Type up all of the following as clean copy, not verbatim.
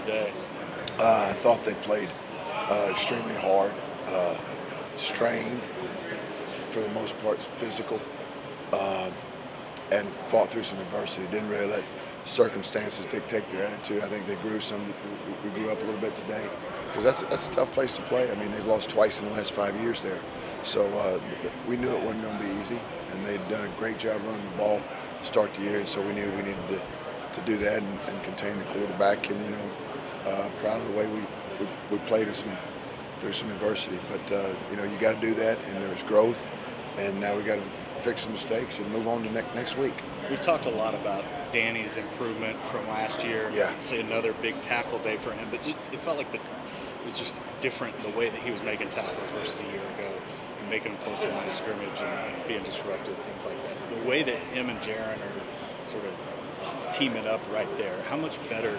today? I thought they played extremely hard, strained, for the most part, physical, and fought through some adversity. Didn't really let circumstances dictate their attitude. I think they grew some. We grew up a little bit today, because that's a tough place to play. I mean, they've lost twice in the last 5 years there, so we knew it wasn't going to be easy, and they'd done a great job running the ball to start the year, and so we knew we needed to do that and contain the quarterback. And proud of the way we played through some adversity. But you got to do that, and there's growth, and now we got to fix some mistakes and move on to next week. We've talked a lot about Danny's improvement from last year. Yeah. Say another big tackle day for him, but it felt like it was just different the way that he was making tackles versus a year ago, and making them close to the line of scrimmage and being disruptive, things like that. The way that him and Jaron are sort of teaming up right there, how much better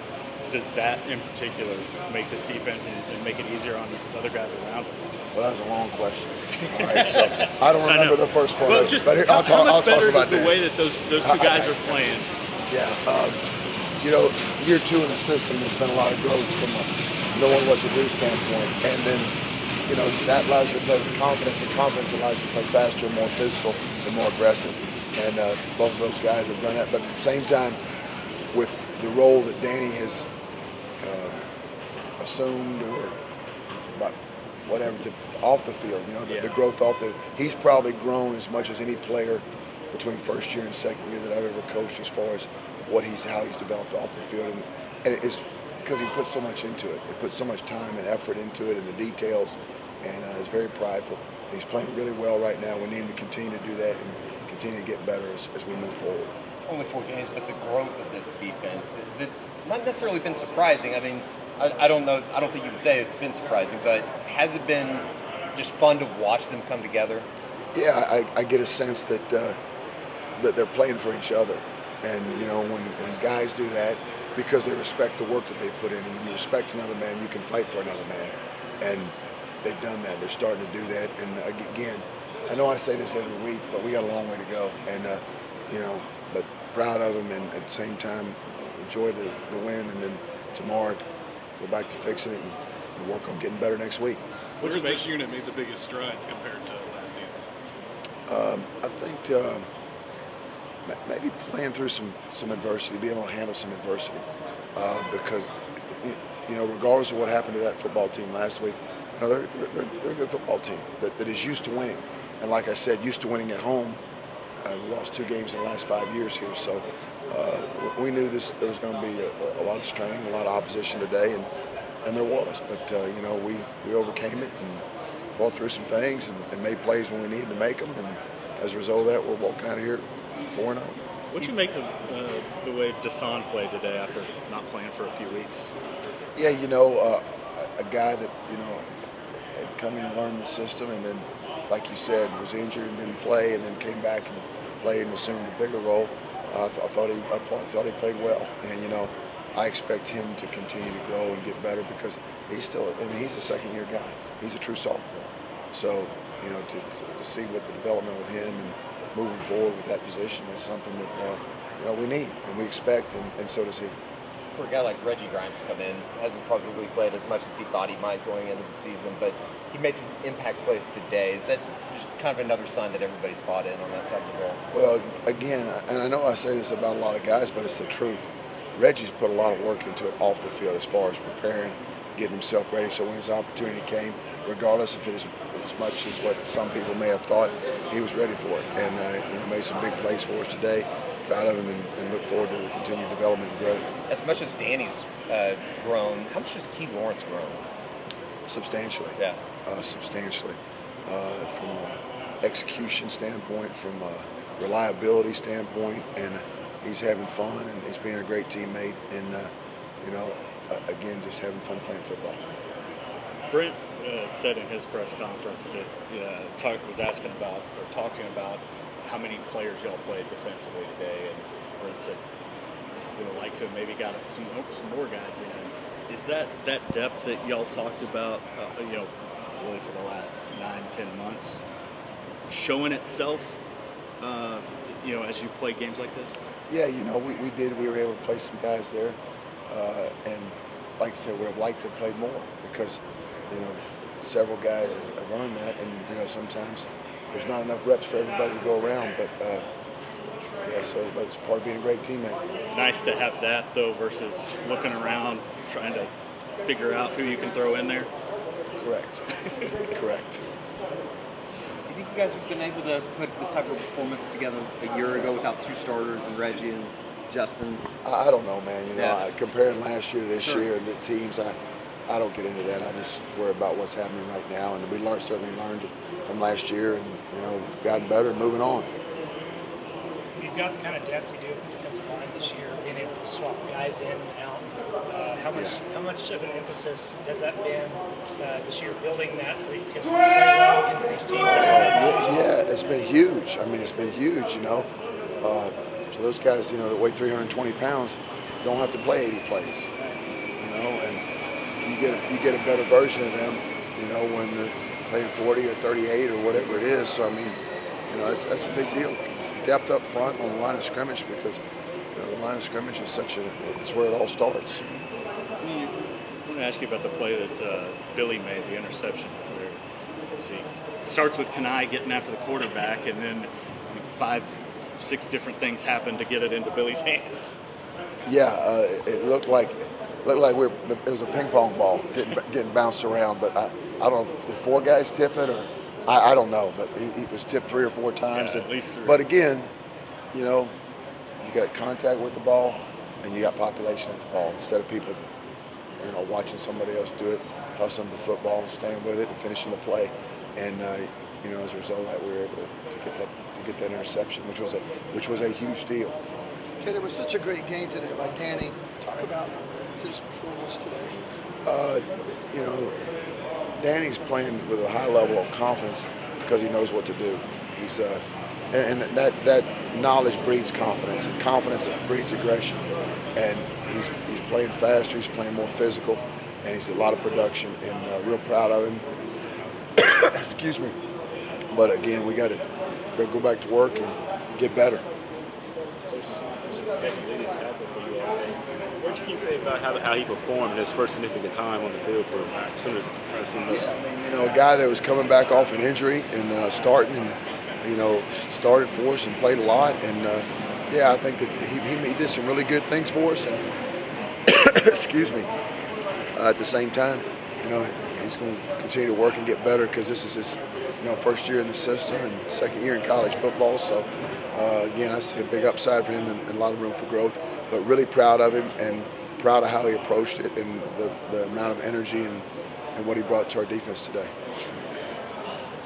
does that in particular make this defense and make it easier on the other guys around him? Well, that was a long question. All right, so I don't remember the first part. Well, of it, just but here, how much better about is the way that those two guys are playing? Yeah, year 2 in the system, there's been a lot of growth from a knowing what to do standpoint, and then that allows you to play with confidence, and confidence allows you to play faster, more physical, and more aggressive. And both of those guys have done that. But at the same time, with the role that Danny has assumed, or whatever, off the field, the growth he's probably grown as much as any player between first year and second year that I've ever coached, as far as how he's developed off the field, and it's because he put so much into it. He put so much time and effort into it, and the details, and he's very prideful. He's playing really well right now. We need him to continue to do that and continue to get better as we move forward. It's only 4 games, but the growth of this defense, is it not necessarily been surprising? I mean, I don't know. I don't think you would say it's been surprising, but has it been just fun to watch them come together? Yeah, I get a sense that they're playing for each other, and when guys do that, because they respect the work that they've put in, and when you respect another man, you can fight for another man, and they've done that. They're starting to do that, and again, I know I say this every week, but we got a long way to go, and but proud of them, and at the same time enjoy the win, and then tomorrow go back to fixing it and work on getting better next week. Where has this unit made the biggest strides compared to last season? I think maybe playing through some adversity, being able to handle some adversity, because regardless of what happened to that football team last week, they're a good football team that is used to winning, and like I said, used to winning at home. We lost 2 games in the last 5 years here, so we knew there was going to be a lot of strain, a lot of opposition today, and there was. But we overcame it and fought through some things and made plays when we needed to make them. And as a result of that, we're walking out of here 4-0. What do you make of the way Deshaun played today after not playing for a few weeks? Yeah, a guy that had come in and learned the system, and then, like you said, was injured and didn't play, and then came back and played and assumed a bigger role. I thought he played well, and I expect him to continue to grow and get better, because he's a second-year guy. He's a true sophomore. So to see what the development with him and moving forward with that position is something that we need and we expect, and so does he. For a guy like Reggie Grimes to come in, hasn't probably played as much as he thought he might going into the season, but he made some impact plays today. Is that just kind of another sign that everybody's bought in on that side of the ball? Well, again, and I know I say this about a lot of guys, but it's the truth. Reggie's put a lot of work into it off the field, as far as preparing, getting himself ready, so when his opportunity came, regardless if it is as much as what some people may have thought, he was ready for it, and made some big plays for us today. Proud of him, and look forward to the continued development and growth. As much as Danny's grown, how much has Key Lawrence grown? Substantially. Yeah. Substantially. From an execution standpoint, from a reliability standpoint, and he's having fun, and he's being a great teammate, and again, just having fun playing football. Brent said in his press conference that was asking about, or talking about, how many players y'all played defensively today, and Brent said we would like to have maybe got some more guys in. Is that depth that y'all talked about, really for the last 9-10 months, showing itself, as you play games like this? Yeah, we did. We were able to play some guys there, and like I said, would have liked to have played more because, several guys have earned that, and sometimes there's not enough reps for everybody to go around. But so that's part of being a great teammate. Nice to have that though versus looking around trying to figure out who you can throw in there. Correct. Correct. You think you guys have been able to put this type of performance together a year ago without two starters and Reggie and Justin? I don't know, man. Comparing last year to this Sure. year and the teams, I don't get into that. I just worry about what's happening right now, and we certainly learned from last year, and gotten better and moving on. You've got the kind of depth you do with the defensive line this year, being able to swap guys in and out. How much of an emphasis has that been this year, building that so you can play well against these teams? Yeah, it's been huge. I mean, it's been huge. So those guys, that weigh 320 pounds, don't have to play 80 plays. And you get a better version of them, when they're playing 40 or 38 or whatever it is. So I mean, that's a big deal. Depth up front on the line of scrimmage because the line of scrimmage is it's where it all starts. I want to ask you about the play that Billy made, the interception. Where, starts with Kanai getting after the quarterback, and then 5, 6 different things happen to get it into Billy's hands. Yeah, it looked like it was a ping pong ball getting bounced around, but I don't know if the 4 guys tip it or I don't know, but he was tipped 3 or 4 times. Yeah, at least 3. But again, you got contact with the ball and you got population at the ball instead of people, watching somebody else do it, hustling the football and staying with it and finishing the play. And as a result of that, we were able to get that interception, which was a huge deal. Ted, it was such a great game today by Danny. Talk about his performance today. Danny's playing with a high level of confidence because he knows what to do. He's and that knowledge breeds confidence, and confidence breeds aggression. And he's playing faster, he's playing more physical, and he's a lot of production. And real proud of him. Excuse me. But again, we got to go back to work and get better. Which is the second leading tackle for you all day. What can you say about how he performed in his first significant time on the field for as soon as a guy that was coming back off an injury and starting and started for us and played a lot, and I think that he did some really good things for us, and excuse me, at the same time, he's going to continue to work and get better because this is his first year in the system and second year in college football. So again, I see a big upside for him and a lot of room for growth, but really proud of him and proud of how he approached it and the amount of energy and what he brought to our defense today.